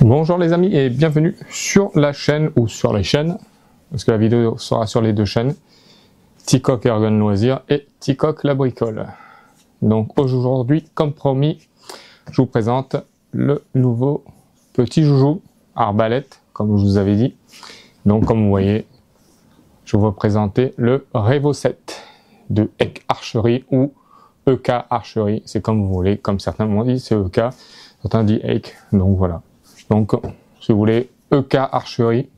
Bonjour les amis et bienvenue sur la chaîne ou sur les chaînes, parce que la vidéo sera sur les deux chaînes, Ticoc Ergon Loisirs et Ticoc La Bricole. Donc aujourd'hui, comme promis, je vous présente le nouveau petit joujou arbalète, comme je vous avais dit. Donc comme vous voyez, je vais vous présenter le Revo 7 de EK Archery ou EK Archery, c'est comme vous voulez, comme certains m'ont dit, c'est EK, certains disent EK, donc voilà. Donc, si vous voulez, EK Archery.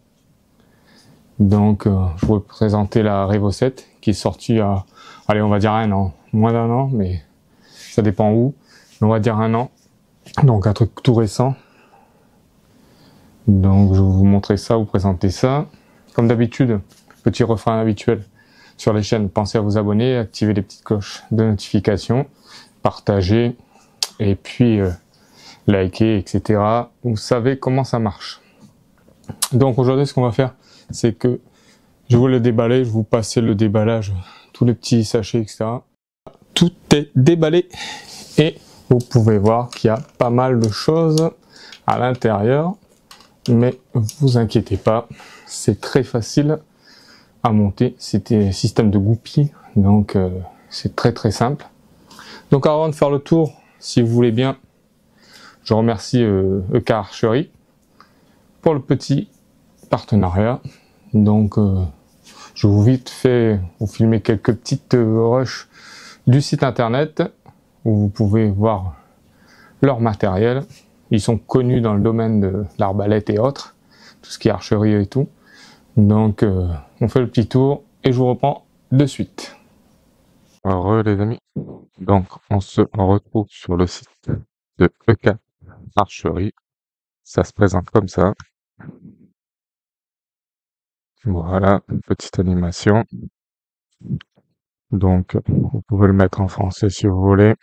Donc, je vais vous présenter la Revo 7 qui est sortie à, allez, on va dire un an, moins d'un an, mais ça dépend où. Mais on va dire un an. Donc, un truc tout récent. Donc, je vais vous montrer ça, vous présenter ça. Comme d'habitude, petit refrain habituel sur les chaînes, pensez à vous abonner, activer les petites cloches de notification, partager, et puis liker, etc. Vous savez comment ça marche. Donc aujourd'hui, ce qu'on va faire, c'est que je vais le déballer, je vais vous passer le déballage, tous les petits sachets, etc. Tout est déballé et vous pouvez voir qu'il y a pas mal de choses à l'intérieur, mais vous inquiétez pas, c'est très facile à monter. C'était un système de goupilles, donc c'est très simple. Donc avant de faire le tour, si vous voulez bien, je remercie EK Archery pour le petit partenariat. Donc je vous vite fait vous filmer quelques petites rushs du site internet où vous pouvez voir leur matériel. Ils sont connus dans le domaine de l'arbalète et autres, tout ce qui est archerie et tout. Donc on fait le petit tour et je vous reprends de suite. Heureux les amis, donc on se retrouve sur le site de EK Archery. Ça se présente comme ça. Voilà, une petite animation. Donc, vous pouvez le mettre en français si vous voulez.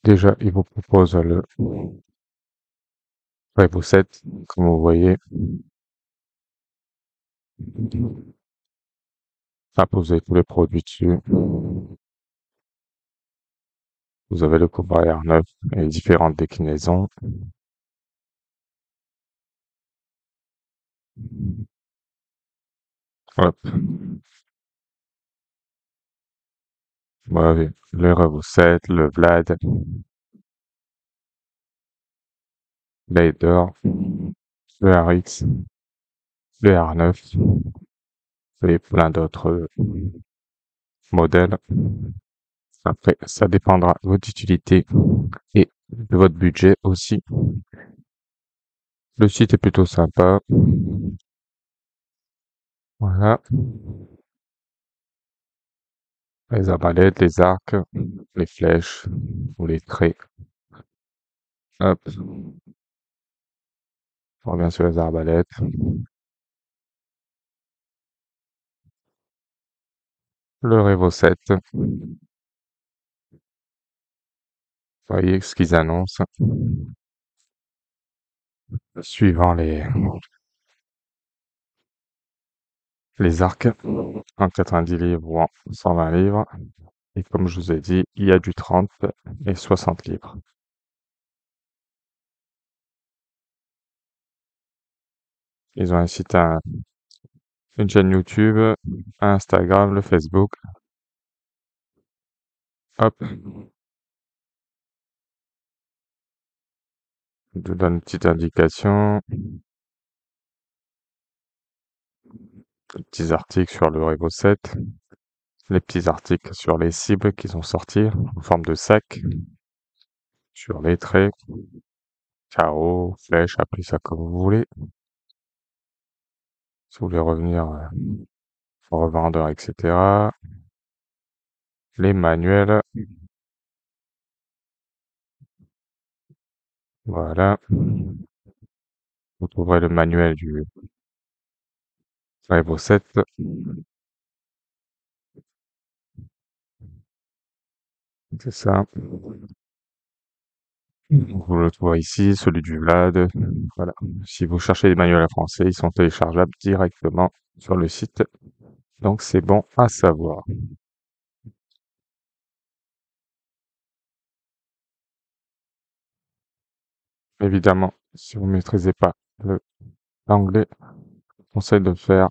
Déjà, il vous propose le Revo 7, comme vous voyez. Hop, vous avez tous les produits dessus. Vous avez le Cobra R9 et les différentes déclinaisons. Hop. Voilà, le Revo 7, le Vlad, l'Aider, le RX, le R9 et plein d'autres modèles. Après, ça dépendra de votre utilité et de votre budget aussi. Le site est plutôt sympa. Voilà. Les arbalètes, les arcs, les flèches ou les traits. Hop. On revient sur les arbalètes. Le Revo 7. Vous voyez ce qu'ils annoncent. Suivant les arcs, en 90 livres ou en 120 livres. Et comme je vous ai dit, il y a du 30 et 60 livres. Ils ont un site, une chaîne YouTube, un Instagram, le Facebook. Hop. Je vous donne une petite indication. Les petits articles sur le Revo 7. Les petits articles sur les cibles qu'ils ont sortis en forme de sac. Sur les traits. Carreaux, flèches, appelez ça comme vous voulez. Si vous voulez revenir au revendeur, etc. Les manuels. Voilà. Vous trouverez le manuel du Revo 7. C'est ça. Vous le trouvez ici, celui du Vlad. Voilà. Si vous cherchez des manuels en français, ils sont téléchargeables directement sur le site. Donc c'est bon à savoir. Évidemment, si vous ne maîtrisez pas l'anglais, je vous conseille de faire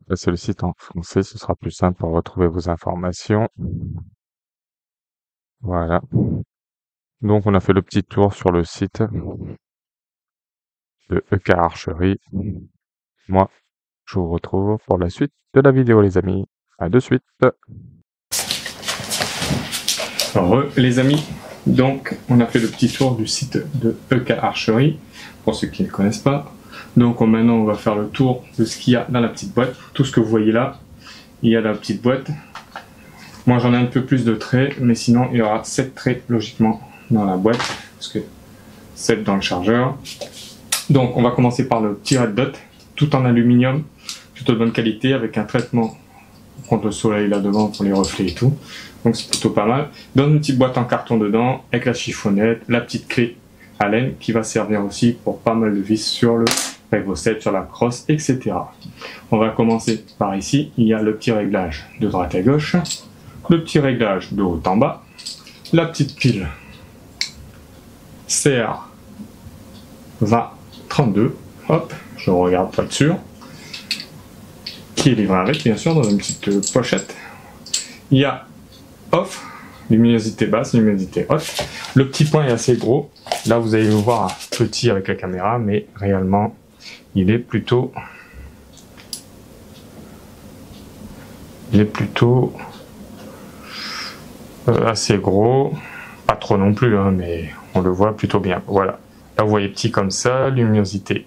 passer le site en français, ce sera plus simple pour retrouver vos informations. Voilà. Donc on a fait le petit tour sur le site de EK Archerie. Moi, je vous retrouve pour la suite de la vidéo, les amis. À de suite. Les amis, donc on a fait le petit tour du site de EK Archerie, pour ceux qui ne connaissent pas. Donc maintenant on va faire le tour de ce qu'il y a dans la petite boîte. Tout ce que vous voyez là, il y a dans la petite boîte. Moi j'en ai un peu plus de traits, mais sinon il y aura 7 traits logiquement dans la boîte, parce que 7 dans le chargeur. Donc on va commencer par le petit red dot, tout en aluminium, plutôt de bonne qualité, avec un traitement contre le soleil là devant pour les reflets et tout. Donc c'est plutôt pas mal. Dans une petite boîte en carton dedans, avec la chiffonnette, la petite clé à laine qui va servir aussi pour pas mal de vis sur le Revo 7, sur la crosse, etc. On va commencer par ici, il y a le petit réglage de droite à gauche, le petit réglage de haut en bas, la petite pile CR 2032, hop, je regarde pas dessus, qui est livré avec, bien sûr, dans une petite pochette. Il y a off, luminosité basse, luminosité haute. Le petit point est assez gros. Là, vous allez le voir petit avec la caméra, mais réellement, il est plutôt assez gros. Pas trop non plus, hein, mais on le voit plutôt bien. Voilà. Là, vous voyez petit comme ça, luminosité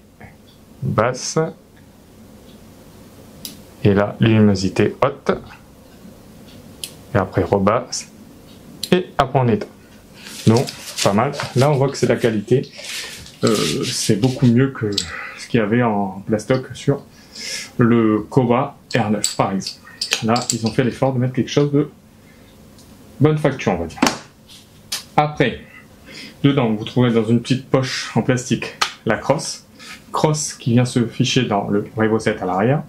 basse. Et là, luminosité haute. Et après rebasse. Et après on éteint. Donc, pas mal. Là, on voit que c'est la qualité. C'est beaucoup mieux que ce qu'il y avait en plastoc sur le Cobra R9, par exemple. Là, ils ont fait l'effort de mettre quelque chose de bonne facture, on va dire. Après, dedans, vous trouverez dans une petite poche en plastique la crosse. Crosse qui vient se ficher dans le Revo 7 à l'arrière,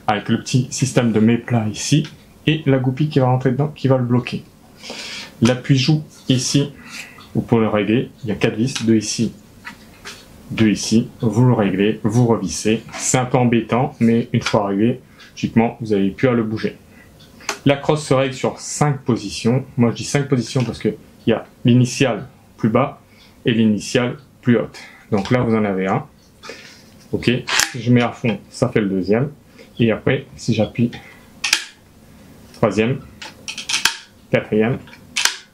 avec le petit système de méplat ici, et la goupille qui va rentrer dedans, qui va le bloquer. L'appui-joue ici, vous pouvez le régler, il y a 4 vis, 2 ici, 2 ici, vous le réglez, vous revissez. C'est un peu embêtant, mais une fois réglé, logiquement, vous n'avez plus à le bouger. La crosse se règle sur 5 positions. Moi je dis 5 positions parce qu'il y a l'initiale plus bas et l'initiale plus haute. Donc là vous en avez un. Ok, si je mets à fond, ça fait le deuxième. Et après, si j'appuie, troisième, quatrième,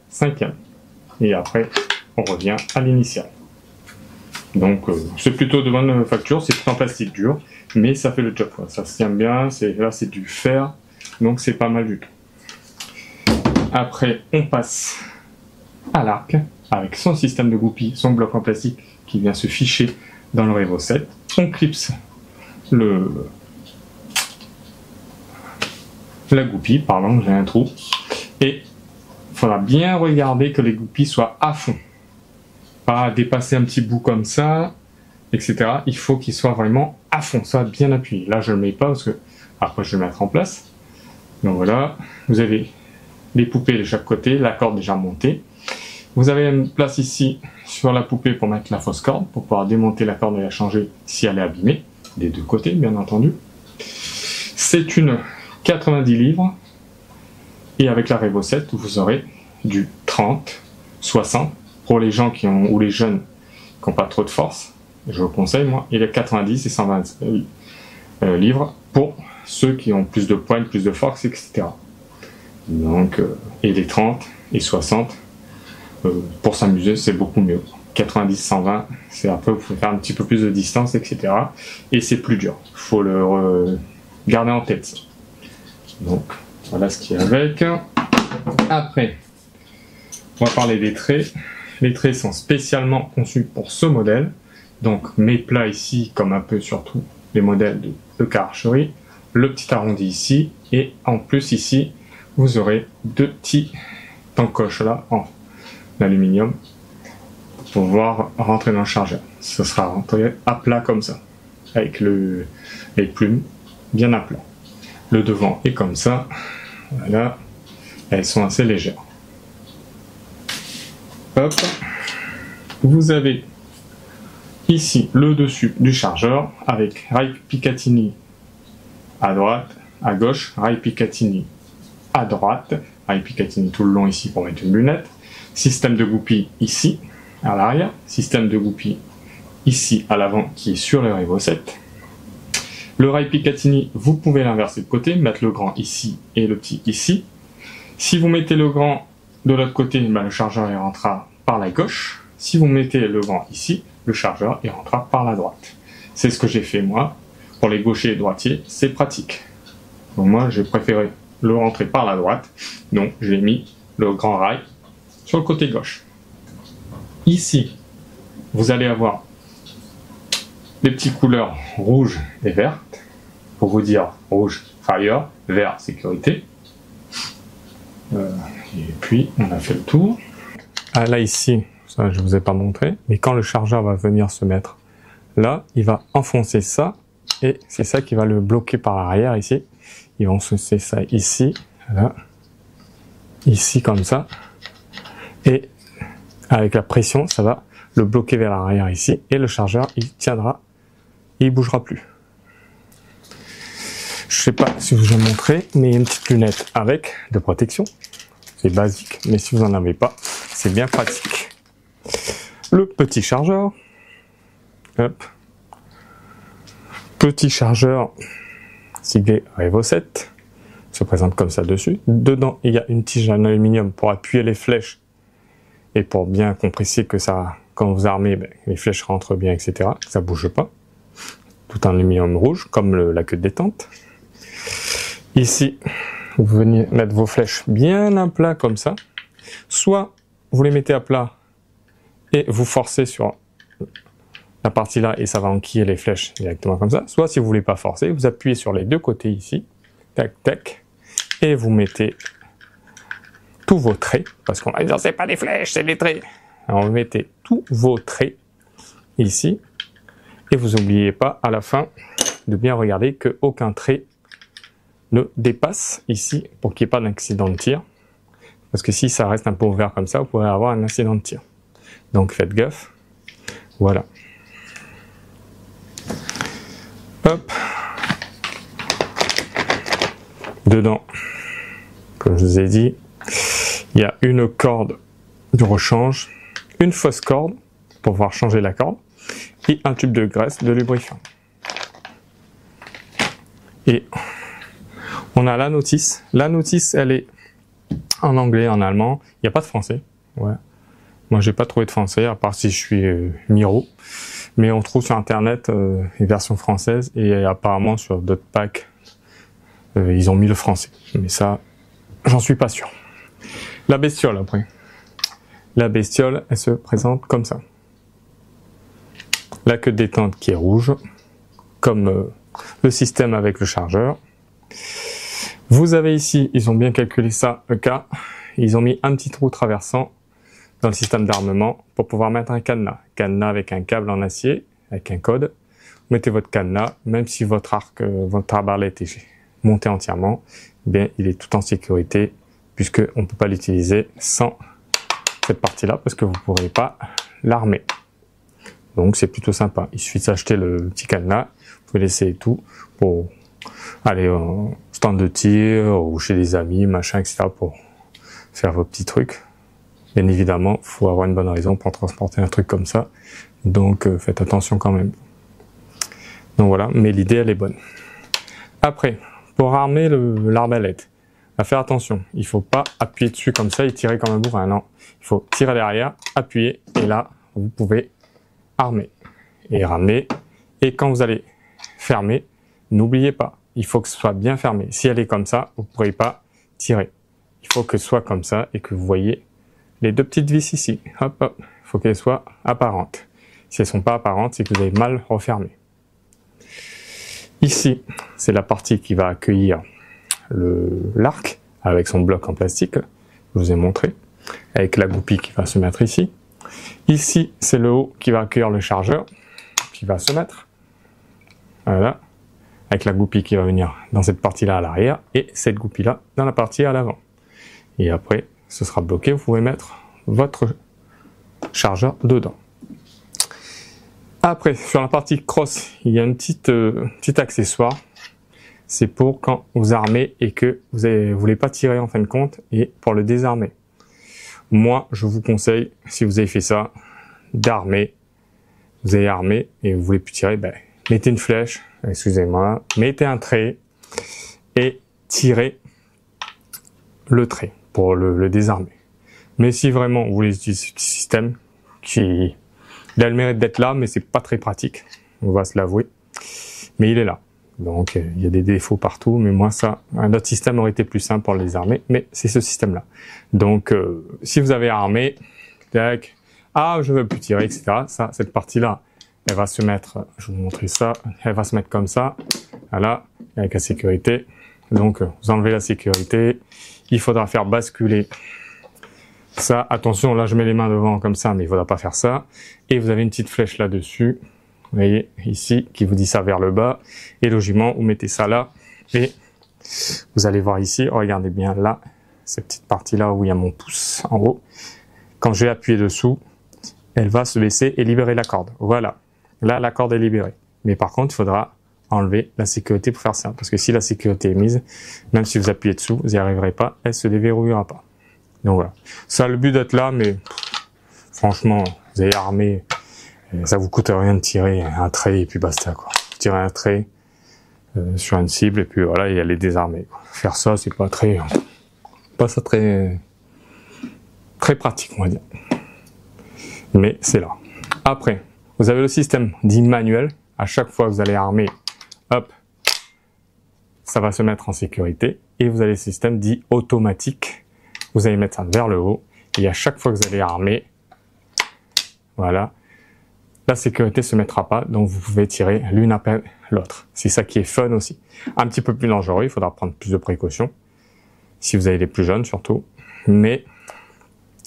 cinquième. Et après, on revient à l'initiale. Donc c'est plutôt de bonne facture, c'est tout en plastique dur, mais ça fait le job. Ça se tient bien, là c'est du fer, donc c'est pas mal du tout. Après, on passe à l'arc, avec son système de goupille, son bloc en plastique qui vient se ficher dans le Revo 7. On clipse la goupille, pardon, j'ai un trou, et il faudra bien regarder que les goupilles soient à fond. Pas dépasser un petit bout comme ça, etc. Il faut qu'il soit vraiment à fond, ça bien appuyé. Là, je ne le mets pas parce que après, je vais le mettre en place. Donc voilà, vous avez les poupées de chaque côté, la corde déjà montée. Vous avez une place ici sur la poupée pour mettre la fausse corde, pour pouvoir démonter la corde et la changer si elle est abîmée, des deux côtés, bien entendu. C'est une 90 livres, et avec la Revo 7, vous aurez du 30, 60, pour les gens qui ont, ou les jeunes qui n'ont pas trop de force, je vous conseille, moi, il est 90 et 120 livres pour ceux qui ont plus de poigne, plus de force, etc. Donc, et les 30 et 60, pour s'amuser, c'est beaucoup mieux. 90, 120, c'est après, vous pouvez faire un petit peu plus de distance, etc. Et c'est plus dur. Il faut le garder en tête. Donc, voilà ce qu'il y a avec. Après, on va parler des traits. Les traits sont spécialement conçus pour ce modèle. Donc mes plats ici, comme un peu surtout les modèles de EK Archerie. Le petit arrondi ici. Et en plus ici, vous aurez deux petits encoches là en aluminium pour pouvoir rentrer dans le chargeur. Ce sera rentré à plat comme ça. Avec les plumes bien à plat. Le devant est comme ça. Voilà. Elles sont assez légères. Hop, vous avez Ici, le dessus du chargeur avec rail Picatinny à droite, à gauche, rail Picatinny à droite, rail Picatinny tout le long ici pour mettre une lunette. Système de goupille ici, à l'arrière. Système de goupille ici à l'avant qui est sur le Revo 7. Le rail Picatinny, vous pouvez l'inverser de côté, mettre le grand ici et le petit ici. Si vous mettez le grand de l'autre côté, le chargeur il rentrera par la gauche. Si vous mettez le grand ici, le chargeur il rentrera par la droite. C'est ce que j'ai fait moi. Pour les gauchers et droitiers, c'est pratique. Donc moi, j'ai préféré le rentrer par la droite. Donc j'ai mis le grand rail sur le côté gauche. Ici, vous allez avoir les petites couleurs rouge et verte, pour vous dire rouge fire, vert sécurité. Et puis on a fait le tour. Ah, là ici, ça je vous ai pas montré, mais quand le chargeur va venir se mettre là, il va enfoncer ça et c'est ça qui va le bloquer par l'arrière ici. Il va enfoncer ça ici, là, ici comme ça, et avec la pression, ça va le bloquer vers l'arrière ici et le chargeur il tiendra. Il bougera plus. Je sais pas si je vous ai montré, mais il y a une petite lunette avec de protection. C'est basique, mais si vous en avez pas, c'est bien pratique. Le petit chargeur. Hop. Petit chargeur siglé Revo 7. Se présente comme ça dessus. Dedans, il y a une tige en aluminium pour appuyer les flèches et pour bien compresser que ça, quand vous armez, les flèches rentrent bien, etc. Que ça bouge pas. Tout en aluminium rouge, comme la queue de détente. Ici, vous venez mettre vos flèches bien à plat comme ça. Soit vous les mettez à plat et vous forcez sur la partie là et ça va enquiller les flèches directement comme ça. Soit si vous voulez pas forcer, vous appuyez sur les deux côtés ici, tac tac, et vous mettez tous vos traits, parce qu'on va dire c'est pas des flèches, c'est des traits. Alors vous mettez tous vos traits ici. Et vous n'oubliez pas à la fin de bien regarder qu'aucun trait ne dépasse ici pour qu'il n'y ait pas d'accident de tir. Parce que si ça reste un peu ouvert comme ça, vous pourrez avoir un accident de tir. Donc faites gaffe. Voilà. Hop. Dedans, comme je vous ai dit, il y a une corde de rechange, une fausse corde pour pouvoir changer la corde. Et un tube de graisse de lubrifiant. Et on a la notice. La notice, elle est en anglais, en allemand. Il n'y a pas de français. Ouais. Moi, j'ai pas trouvé de français, à part si je suis Miro. Mais on trouve sur Internet une version française et apparemment sur d'autres packs, ils ont mis le français. Mais ça, j'en suis pas sûr. La bestiole, après. La bestiole, elle se présente comme ça. La queue de détente qui est rouge, comme le système avec le chargeur. Vous avez ici, ils ont bien calculé ça, EK, ils ont mis un petit trou traversant dans le système d'armement pour pouvoir mettre un cadenas. Cadenas avec un câble en acier, avec un code. Vous mettez votre cadenas, même si votre arc, votre arbalète est monté entièrement, eh bien il est tout en sécurité, puisque on ne peut pas l'utiliser sans cette partie-là, parce que vous ne pourrez pas l'armer. Donc c'est plutôt sympa. Il suffit de s'acheter le petit cadenas, vous pouvez laisser tout pour aller au stand de tir ou chez des amis, machin, etc. pour faire vos petits trucs. Bien évidemment, il faut avoir une bonne raison pour transporter un truc comme ça. Donc faites attention quand même. Donc voilà, mais l'idée elle est bonne. Après, pour armer l'arbalète, à faire attention, il faut pas appuyer dessus comme ça et tirer comme un bourrin. Non, il faut tirer derrière, appuyer et là vous pouvez armer et ramener. Et quand vous allez fermer, n'oubliez pas, il faut que ce soit bien fermé. Si elle est comme ça, vous ne pourrez pas tirer. Il faut que ce soit comme ça et que vous voyez les deux petites vis ici. Hop, hop. Il faut qu'elles soient apparentes. Si elles ne sont pas apparentes, c'est que vous avez mal refermé. Ici, c'est la partie qui va accueillir l'arc avec son bloc en plastique. Je vous ai montré. Avec la goupille qui va se mettre ici. Ici, c'est le haut qui va accueillir le chargeur, qui va se mettre. Voilà. Avec la goupille qui va venir dans cette partie-là à l'arrière, et cette goupille-là dans la partie à l'avant. Et après, ce sera bloqué, vous pouvez mettre votre chargeur dedans. Après, sur la partie crosse, il y a une petit accessoire. C'est pour quand vous armez et que vous voulez pas tirer en fin de compte et pour le désarmer. Moi, je vous conseille, si vous avez fait ça, d'armer. Vous avez armé et vous voulez plus tirer, ben, mettez une flèche, excusez-moi, mettez un trait et tirez le trait pour le désarmer. Mais si vraiment vous voulez utiliser ce système qui il a le mérite d'être là, mais c'est pas très pratique, on va se l'avouer. Mais il est là. Donc il y a des défauts partout, mais moi ça, un autre système aurait été plus simple pour le désarmer, mais c'est ce système-là. Donc si vous avez armé, tac, ah je veux plus tirer, etc. Ça, cette partie-là, elle va se mettre, je vais vous montrer ça, elle va se mettre comme ça, voilà, avec la sécurité. Donc vous enlevez la sécurité, il faudra faire basculer ça. Attention, là je mets les mains devant comme ça, mais il faudra pas faire ça. Et vous avez une petite flèche là-dessus, vous voyez, ici, qui vous dit ça vers le bas. Et logiquement, vous mettez ça là, et vous allez voir ici, regardez bien là, cette petite partie-là où il y a mon pouce en haut. Quand je vais appuyer dessous, elle va se baisser et libérer la corde. Voilà, là la corde est libérée. Mais par contre, il faudra enlever la sécurité pour faire ça. Parce que si la sécurité est mise, même si vous appuyez dessous, vous n'y arriverez pas, elle se déverrouillera pas. Donc voilà, ça a le but d'être là, mais franchement, vous avez armé, ça vous coûte rien de tirer un trait et puis basta quoi. Tirer un trait sur une cible et puis voilà, et aller désarmer. Faire ça, c'est pas très pratique, on va dire. Mais c'est là. Après, vous avez le système dit manuel. À chaque fois que vous allez armer, hop, ça va se mettre en sécurité. Et vous avez le système dit automatique. Vous allez mettre ça vers le haut. Et à chaque fois que vous allez armer, voilà, la sécurité se mettra pas. Donc vous pouvez tirer l'une après l'autre. C'est ça qui est fun aussi. Un petit peu plus dangereux, il faudra prendre plus de précautions. Si vous avez les plus jeunes surtout. Mais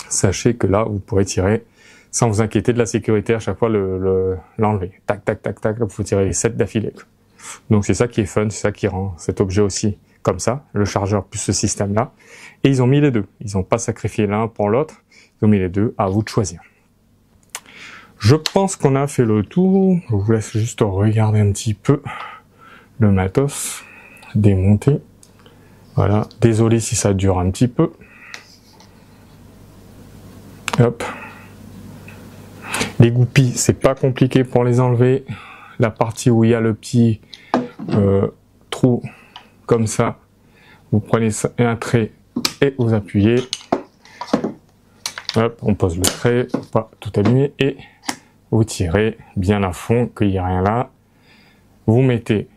sachez que là, vous pourrez tirer sans vous inquiéter de la sécurité à chaque fois l'enlever. Tac, tac, tac, tac, vous tirez les 7 d'affilée. Donc c'est ça qui est fun, c'est ça qui rend cet objet aussi comme ça, le chargeur plus ce système-là. Et ils ont mis les deux. Ils n'ont pas sacrifié l'un pour l'autre. Ils ont mis les deux, à vous de choisir. Je pense qu'on a fait le tour. Je vous laisse juste regarder un petit peu le matos démonté. Voilà, désolé si ça dure un petit peu. Hop. Les goupilles, c'est pas compliqué pour les enlever. La partie où il y a le petit trou comme ça, vous prenez ça, un trait et vous appuyez. Hop, on pose le trait, pas tout aligné, et vous tirez bien à fond, qu'il n'y ait rien là. Vous mettez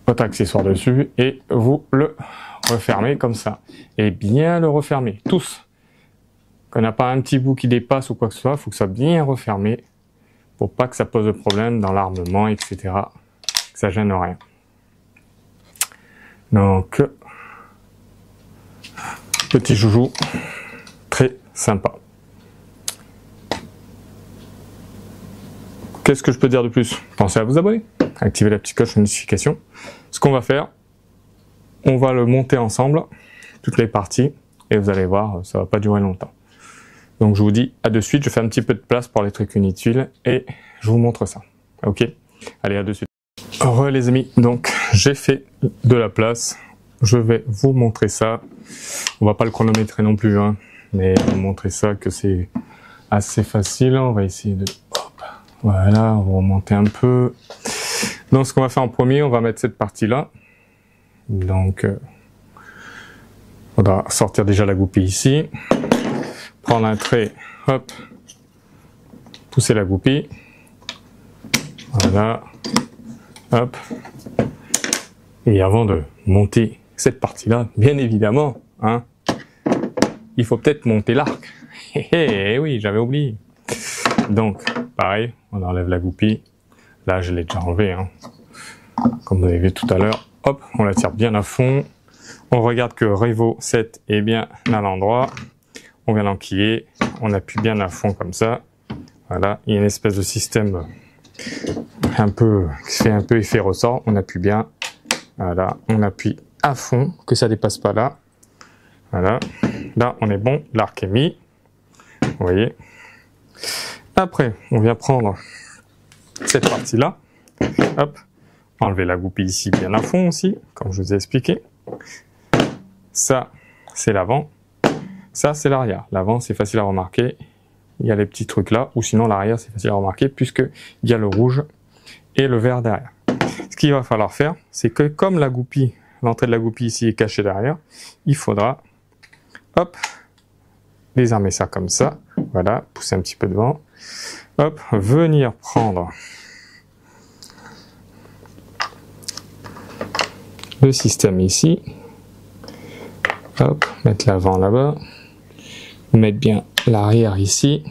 votre accessoire dessus et vous le refermez comme ça. Et bien le refermer, tous. Qu'on n'a pas un petit bout qui dépasse ou quoi que ce soit, il faut que ça soit bien refermé pour pas que ça pose de problème dans l'armement, etc. Que ça gêne rien. Donc, petit joujou, très sympa. Qu'est-ce que je peux dire de plus? Pensez à vous abonner, activez la petite cloche de notification. Ce qu'on va faire, on va le monter ensemble, toutes les parties, et vous allez voir, ça va pas durer longtemps. Donc je vous dis à de suite, je fais un petit peu de place pour les trucs inutiles et je vous montre ça. Ok? Allez, à de suite. Heureux les amis, donc j'ai fait de la place, je vais vous montrer ça. On va pas le chronométrer non plus, hein, mais vous montrer ça que c'est assez facile. On va essayer de... Hop, voilà, on va remonter un peu. Donc ce qu'on va faire en premier, on va mettre cette partie-là. Donc, on va sortir déjà la goupille ici. Prendre un trait, hop, pousser la goupille. Voilà. Hop. Et avant de monter cette partie-là, bien évidemment, hein, il faut peut-être monter l'arc. Eh oui, j'avais oublié. Donc, pareil, on enlève la goupille. Là, je l'ai déjà enlevé, hein. Comme vous avez vu tout à l'heure. Hop, on la tire bien à fond. On regarde que Revo 7 est bien à l'endroit. On vient l'enquiller. On appuie bien à fond comme ça. Voilà, il y a une espèce de système un peu qui fait un peu effet ressort. On appuie bien. Voilà, on appuie à fond, que ça dépasse pas là. Voilà, là on est bon, l'arc est mis. Vous voyez. Après, on vient prendre cette partie-là. Hop, enlevez la goupille ici bien à fond aussi, comme je vous ai expliqué. Ça, c'est l'avant. Ça, c'est l'arrière. L'avant, c'est facile à remarquer. Il y a les petits trucs là, ou sinon l'arrière, c'est facile à remarquer puisque il y a le rouge et le vert derrière. Ce qu'il va falloir faire, c'est que comme la goupille, l'entrée de la goupille ici est cachée derrière, il faudra, hop, désarmer ça comme ça. Voilà, pousser un petit peu devant. Hop, venir prendre le système ici. Hop, mettre l'avant là-bas. Mettre bien l'arrière ici.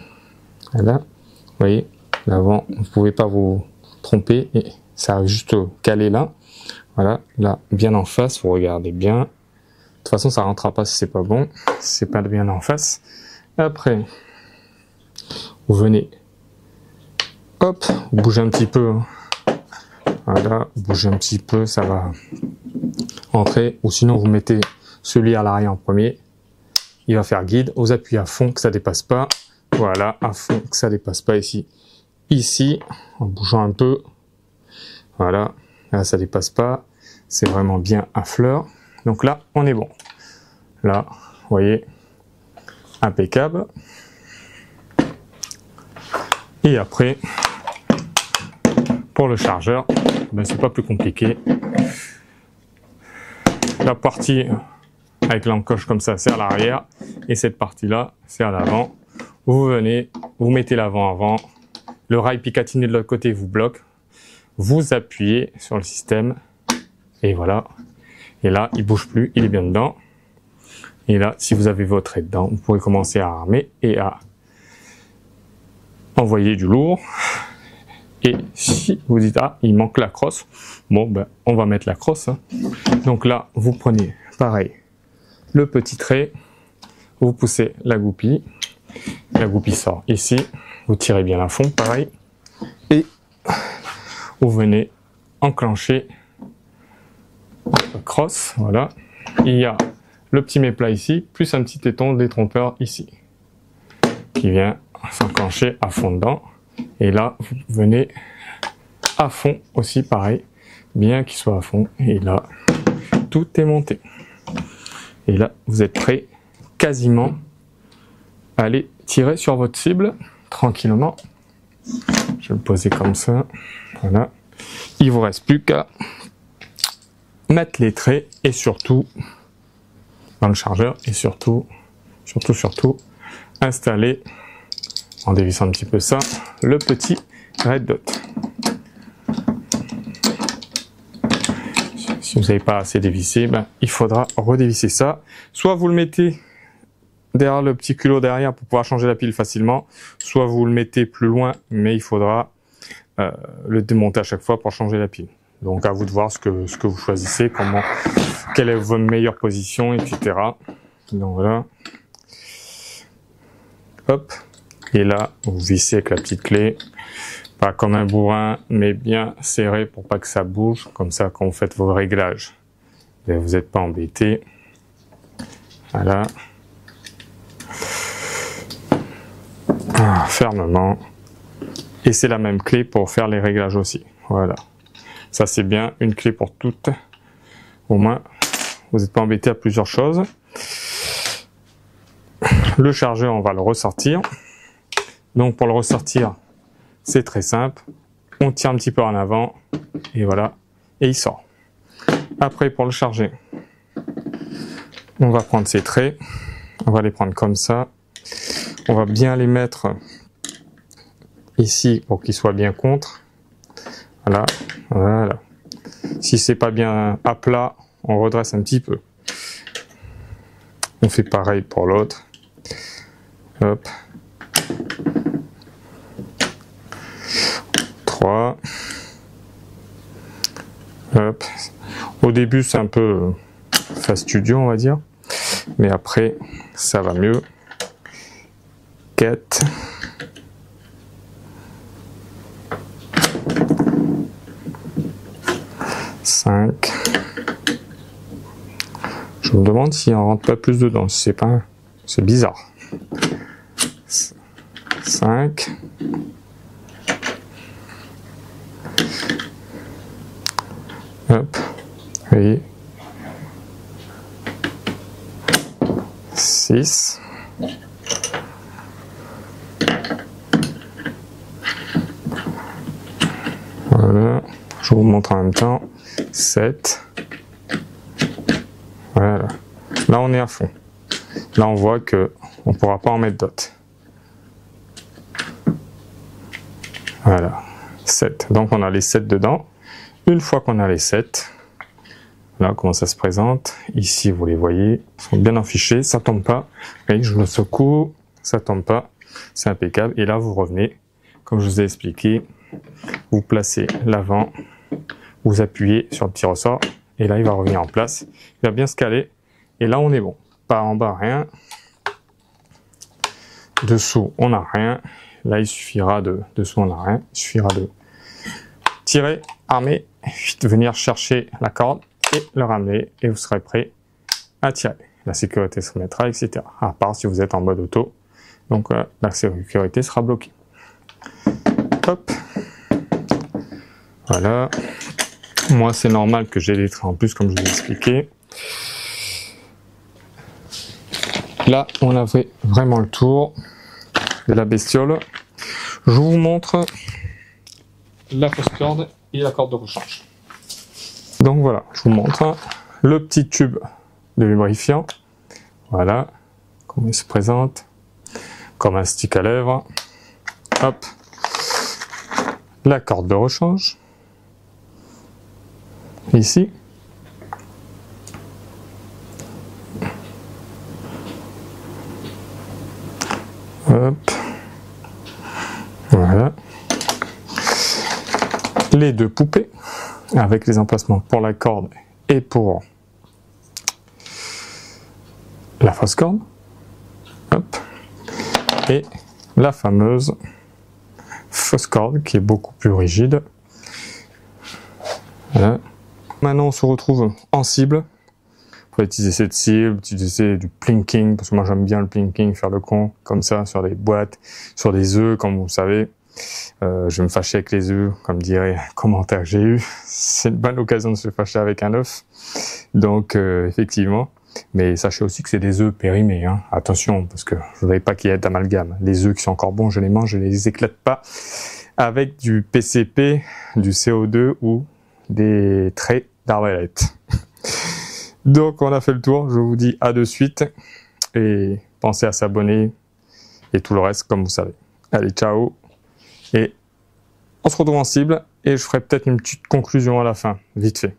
Voilà, vous voyez, l'avant, vous ne pouvez pas vous tromper et ça va juste caler là. Voilà, là, bien en face, vous regardez bien. De toute façon, ça rentrera pas si c'est pas bon, si c'est pas bien en face. Après, vous venez, hop, vous bougez un petit peu. Voilà, vous bougez un petit peu, ça va entrer. Ou sinon, vous mettez celui à l'arrière en premier. Il va faire guide. Vous appuyez à fond que ça dépasse pas. Voilà, à fond que ça dépasse pas ici. Ici, en bougeant un peu. Voilà, là ça dépasse pas. C'est vraiment bien à fleur. Donc là, on est bon. Là, vous voyez, impeccable. Et après, pour le chargeur, ben c'est pas plus compliqué. La partie avec l'encoche comme ça, c'est à l'arrière. Et cette partie-là, c'est à l'avant. Vous venez, vous mettez l'avant avant. Le rail Picatinny de l'autre côté vous bloque. Vous appuyez sur le système. Et voilà. Et là, il bouge plus, il est bien dedans. Et là, si vous avez votre trait dedans, vous pourrez commencer à armer et à envoyer du lourd. Et si vous dites, ah, il manque la crosse, bon, ben, on va mettre la crosse. Hein. Donc là, vous prenez, pareil, le petit trait, vous poussez la goupille sort ici, vous tirez bien à fond, pareil, et vous venez enclencher la crosse, voilà. Il y a le petit méplat ici, plus un petit téton détrompeur ici, qui vient s'enclencher à fond dedans. Et là, vous venez à fond aussi, pareil, bien qu'il soit à fond. Et là, tout est monté. Et là, vous êtes prêt quasiment à aller tirer sur votre cible tranquillement. Je vais le poser comme ça. Voilà. Il vous reste plus qu'à mettre les traits et surtout dans le chargeur et surtout installer, en dévissant un petit peu ça, le petit red dot. Si vous n'avez pas assez dévissé, ben, il faudra redévisser ça. Soit vous le mettez derrière le petit culot derrière pour pouvoir changer la pile facilement, soit vous le mettez plus loin, mais il faudra le démonter à chaque fois pour changer la pile. Donc à vous de voir ce que vous choisissez, quelle est votre meilleure position, etc. Donc voilà. Hop. Et là, vous vissez avec la petite clé. Pas comme un bourrin, mais bien serré pour pas que ça bouge. Comme ça, quand vous faites vos réglages, vous n'êtes pas embêté. Voilà. Ah, fermement. Et c'est la même clé pour faire les réglages aussi. Voilà. Ça, c'est bien. Une clé pour toutes. Au moins, vous n'êtes pas embêté à plusieurs choses. Le chargeur, on va le ressortir. Donc, pour le ressortir, c'est très simple. On tire un petit peu en avant. Et voilà. Et il sort. Après, pour le charger, on va prendre ces traits. On va les prendre comme ça. On va bien les mettre ici pour qu'ils soient bien contre. Voilà, voilà. Si c'est pas bien à plat, on redresse un petit peu. On fait pareil pour l'autre. Hop. 3. Hop. Au début, c'est un peu fastidieux, on va dire. Mais après, ça va mieux. 4. 5. Je me demande s'il en rentre pas plus dedans. Si c'est pas, c'est bizarre. 5. Hop, vous voyez. 6. Voilà, je vous montre en même temps. 7. Voilà. Là, on est à fond. Là, on voit que on ne pourra pas en mettre d'autres. Voilà, 7. Donc, on a les 7 dedans. Une fois qu'on a les 7, là, comment ça se présente. Ici, vous les voyez, ils sont bien affichés, ça tombe pas. Vous voyez, je le secoue, ça tombe pas. C'est impeccable. Et là, vous revenez, comme je vous ai expliqué, vous placez l'avant, vous appuyez sur le petit ressort, et là, il va revenir en place. Il va bien se caler. Et là, on est bon. Pas en bas, rien. Dessous, on n'a rien. Là, il suffira dessous, on n'a rien. Il suffira de tirer, armer, venir chercher la corde et le ramener. Et vous serez prêt à tirer. La sécurité se remettra, etc. À part si vous êtes en mode auto. Donc, la sécurité sera bloquée. Hop. Voilà. Moi, c'est normal que j'ai des traits en plus, comme je vous ai expliqué. Là, on a fait vraiment le tour de la bestiole. Je vous montre la fausse corde et la corde de rechange. Donc voilà, je vous montre le petit tube de lubrifiant. Voilà, comment il se présente, comme un stick à lèvres. Hop, la corde de rechange. Ici. Hop. Voilà. Les deux poupées avec les emplacements pour la corde et pour la fausse corde. Hop. Et la fameuse fausse corde qui est beaucoup plus rigide. Voilà. Maintenant, on se retrouve en cible. Vous pouvez utiliser cette cible, utiliser du plinking, parce que moi j'aime bien le plinking, faire le con, comme ça, sur des boîtes, sur des œufs, comme vous savez. Je vais me fâcher avec les œufs, comme dirait un commentaire que j'ai eu. C'est une bonne occasion de se fâcher avec un œuf. Donc, effectivement. Mais sachez aussi que c'est des œufs périmés, hein. Attention, parce que je ne voudrais pas qu'il y ait d'amalgame. Les œufs qui sont encore bons, je les mange, je les éclate pas avec du PCP, du CO2 ou des traits d'arbalète. Donc on a fait le tour, je vous dis à de suite et pensez à s'abonner et tout le reste comme vous savez. Allez, ciao et on se retrouve en cible et je ferai peut-être une petite conclusion à la fin, vite fait.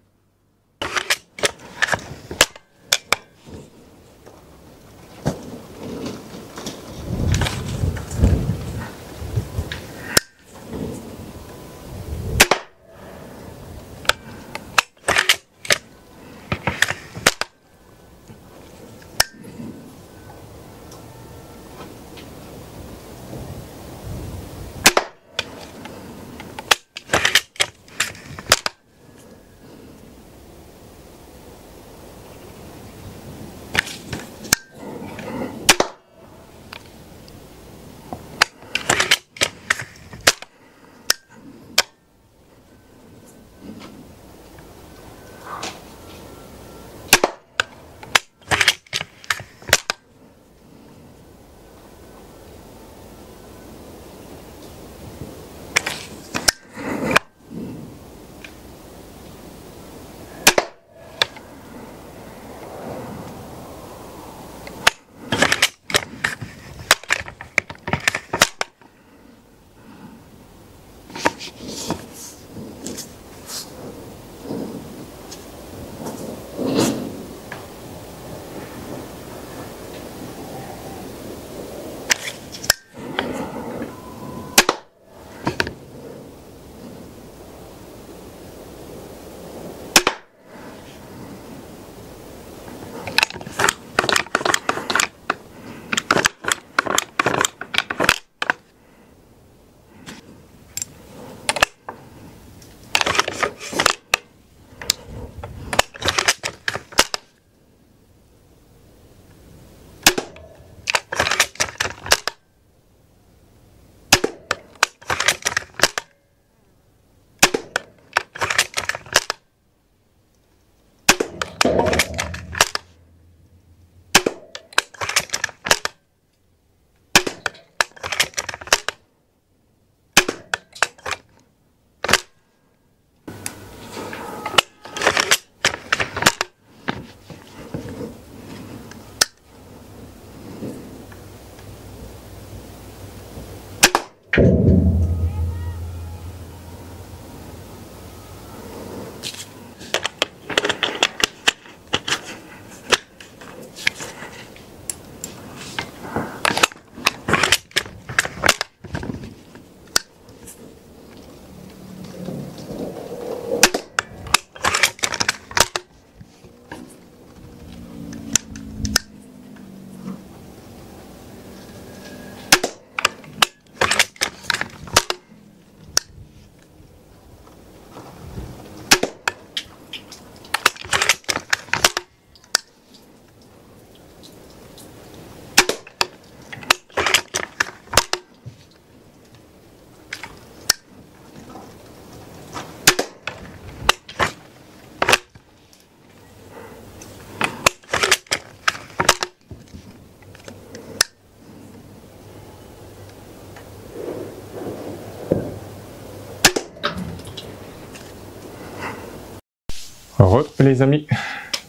Les amis,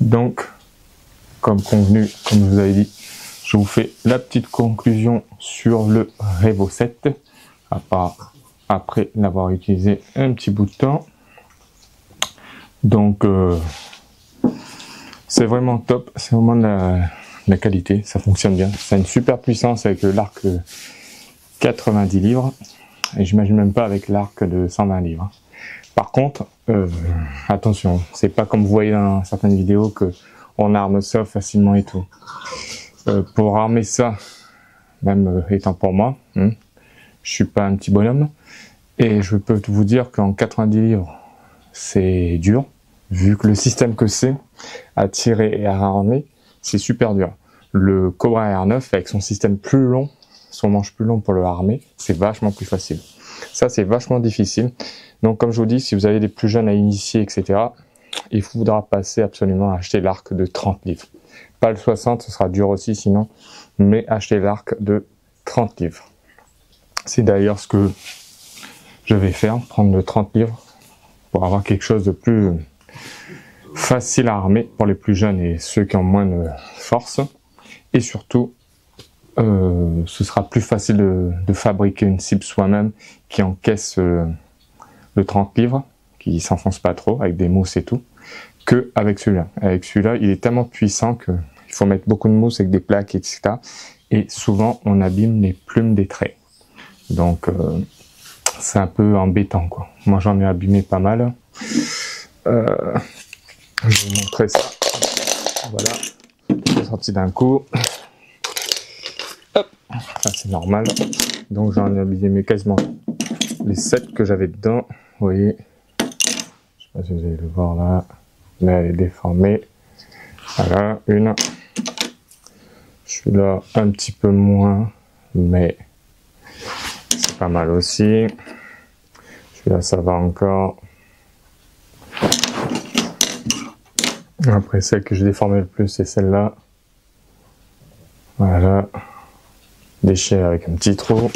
donc comme convenu, comme je vous avais dit, je vous fais la petite conclusion sur le Revo 7 après l'avoir utilisé un petit bout de temps. Donc c'est vraiment top, c'est vraiment de la qualité, ça fonctionne bien, ça a une super puissance avec l'arc de 90 livres et j'imagine même pas avec l'arc de 120 livres. Par contre, attention, c'est pas comme vous voyez dans certaines vidéos que on arme ça facilement et tout. Pour armer ça, même étant pour moi, je suis pas un petit bonhomme, et je peux vous dire qu'en 90 livres, c'est dur, vu que le système que c'est, à tirer et à armer, c'est super dur. Le Cobra R9, avec son système plus long, son manche plus long pour le armer, c'est vachement plus facile. Ça, c'est vachement difficile. Donc, comme je vous dis, si vous avez des plus jeunes à initier, etc., il faudra passer absolument à acheter l'arc de 30 livres. Pas le 60, ce sera dur aussi sinon, mais acheter l'arc de 30 livres. C'est d'ailleurs ce que je vais faire, prendre le 30 livres pour avoir quelque chose de plus facile à armer pour les plus jeunes et ceux qui ont moins de force. Et surtout, ce sera plus facile de fabriquer une cible soi-même qui encaisse le 30 livres, qui s'enfonce pas trop avec des mousses et tout, que avec celui-là. Avec celui-là, il est tellement puissant qu'il faut mettre beaucoup de mousse avec des plaques, etc. Et souvent, on abîme les plumes des traits. Donc, c'est un peu embêtant, quoi. Moi, j'en ai abîmé pas mal. Je vais vous montrer ça. Voilà. C'est sorti d'un coup. Hop. Ça, c'est normal. Donc, j'en ai abîmé quasiment les 7 que j'avais dedans. Vous voyez, je sais pas si vous allez le voir là, mais elle est déformée. Voilà, une. Celui-là, un petit peu moins, mais c'est pas mal aussi. Celui-là, ça va encore. Après, celle que j'ai déformée le plus, c'est celle-là. Voilà. Déchiré avec un petit trou.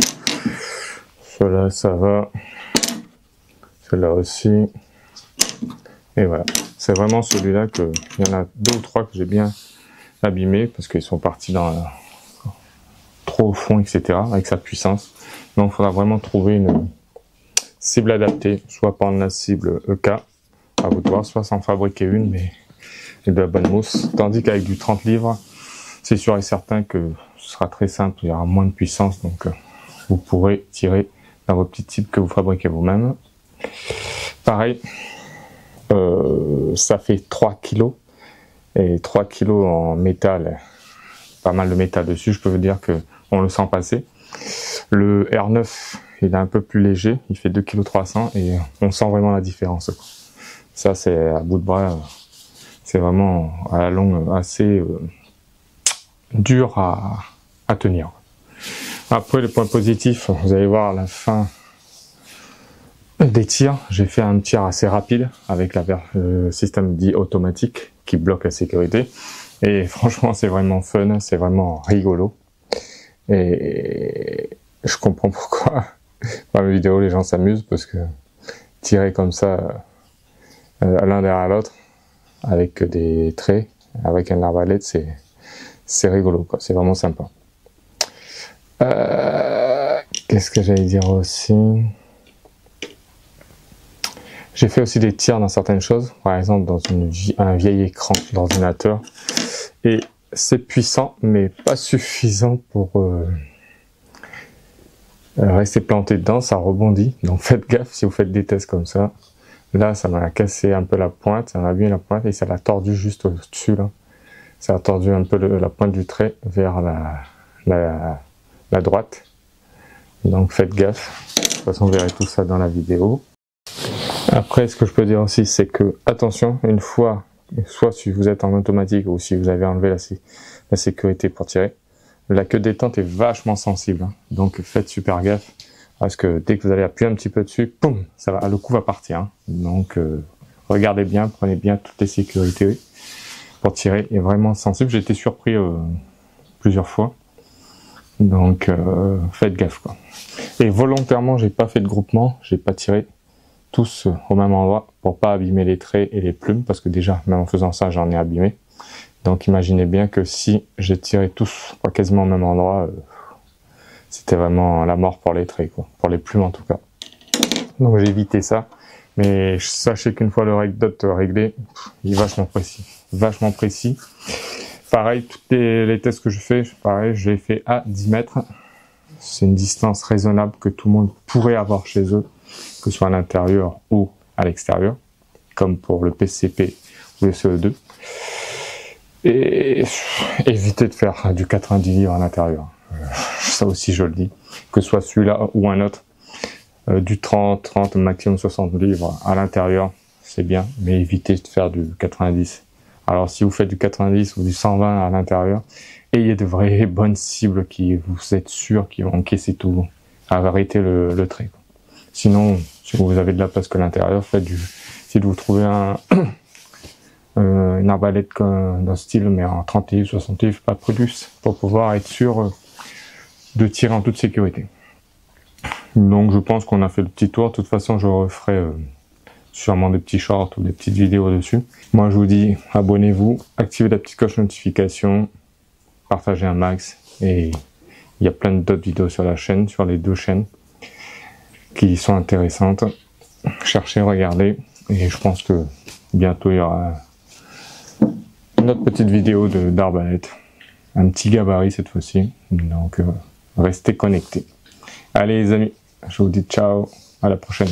Celui-là, ça va. Celui-là aussi. Et voilà. C'est vraiment celui-là que, il y en a 2 ou 3 que j'ai bien abîmé parce qu'ils sont partis dans trop au fond, etc. avec sa puissance. Donc, il faudra vraiment trouver une cible adaptée, soit prendre la cible EK, à vous de voir, soit s'en fabriquer une, mais avec de la bonne mousse. Tandis qu'avec du 30 livres, c'est sûr et certain que ce sera très simple, il y aura moins de puissance, donc vous pourrez tirer dans vos petites cibles que vous fabriquez vous-même. Pareil, ça fait 3 kg, et 3 kg en métal, pas mal de métal dessus, je peux vous dire que on le sent passer. Le R9, il est un peu plus léger, il fait 2,3 kg et on sent vraiment la différence. Ça, c'est à bout de bras, c'est vraiment à la longue assez dur à tenir. Après, les points positifs, vous allez voir à la fin des tirs, j'ai fait un tir assez rapide avec le système dit automatique qui bloque la sécurité. Et franchement, c'est vraiment fun, c'est vraiment rigolo. Et je comprends pourquoi dans mes vidéos les gens s'amusent, parce que tirer comme ça l'un derrière l'autre avec des traits, avec un arbalète, c'est rigolo, quoi. C'est vraiment sympa. Qu'est-ce que j'allais dire aussi? J'ai fait aussi des tirs dans certaines choses, par exemple dans un vieil écran d'ordinateur. Et c'est puissant, mais pas suffisant pour rester planté dedans, ça rebondit. Donc faites gaffe si vous faites des tests comme ça. Là, ça m'a cassé un peu la pointe, ça m'a abîmé la pointe et ça l'a tordu juste au-dessus là. Ça a tordu un peu la pointe du trait vers la droite. Donc faites gaffe. De toute façon, vous verrez tout ça dans la vidéo. Après, ce que je peux dire aussi, c'est que, attention, une fois, soit si vous êtes en automatique ou si vous avez enlevé la sécurité pour tirer, la queue détente est vachement sensible. Hein. Donc faites super gaffe, parce que dès que vous allez appuyer un petit peu dessus, poum, le coup va partir. Hein. Donc regardez bien, prenez bien toutes les sécurités pour tirer. Il est vraiment sensible. J'ai été surpris plusieurs fois. Donc faites gaffe quoi. Et volontairement, j'ai pas fait de groupement, j'ai pas tiré tous au même endroit pour pas abîmer les traits et les plumes, parce que déjà, même en faisant ça, j'en ai abîmé. Donc imaginez bien que si j'ai tiré tous quasiment au même endroit, c'était vraiment la mort pour les traits, quoi. Pour les plumes en tout cas. Donc j'ai évité ça, mais sachez qu'une fois le reg dot réglé, il est vachement précis. Vachement précis. Pareil, tous les tests que je fais, pareil, je les fais à 10 mètres. C'est une distance raisonnable que tout le monde pourrait avoir chez eux, que ce soit à l'intérieur ou à l'extérieur, comme pour le PCP ou le CE2. Et évitez de faire du 90 livres à l'intérieur. Ça aussi je le dis, que ce soit celui-là ou un autre, du 30, maximum 60 livres à l'intérieur, c'est bien, mais évitez de faire du 90. Alors si vous faites du 90 ou du 120 à l'intérieur, ayez de vraies bonnes cibles qui vous êtes sûr qui vont encaisser tout, arrêtez le trait. Sinon, si vous avez de la place que l'intérieur, faites si vous trouvez une arbalète d'un style, mais en 30 livres, 60 livres, pas plus, pour pouvoir être sûr de tirer en toute sécurité. Donc je pense qu'on a fait le petit tour. De toute façon, je referai sûrement des petits shorts ou des petites vidéos dessus. Moi, je vous dis, abonnez-vous, activez la petite cloche notification, partagez un max, et il y a plein d'autres vidéos sur la chaîne, sur les deux chaînes, qui sont intéressantes. Cherchez, regardez, et je pense que bientôt il y aura une autre petite vidéo d'arbalète, un petit gabarit cette fois-ci, donc restez connectés. Allez les amis, je vous dis ciao, à la prochaine.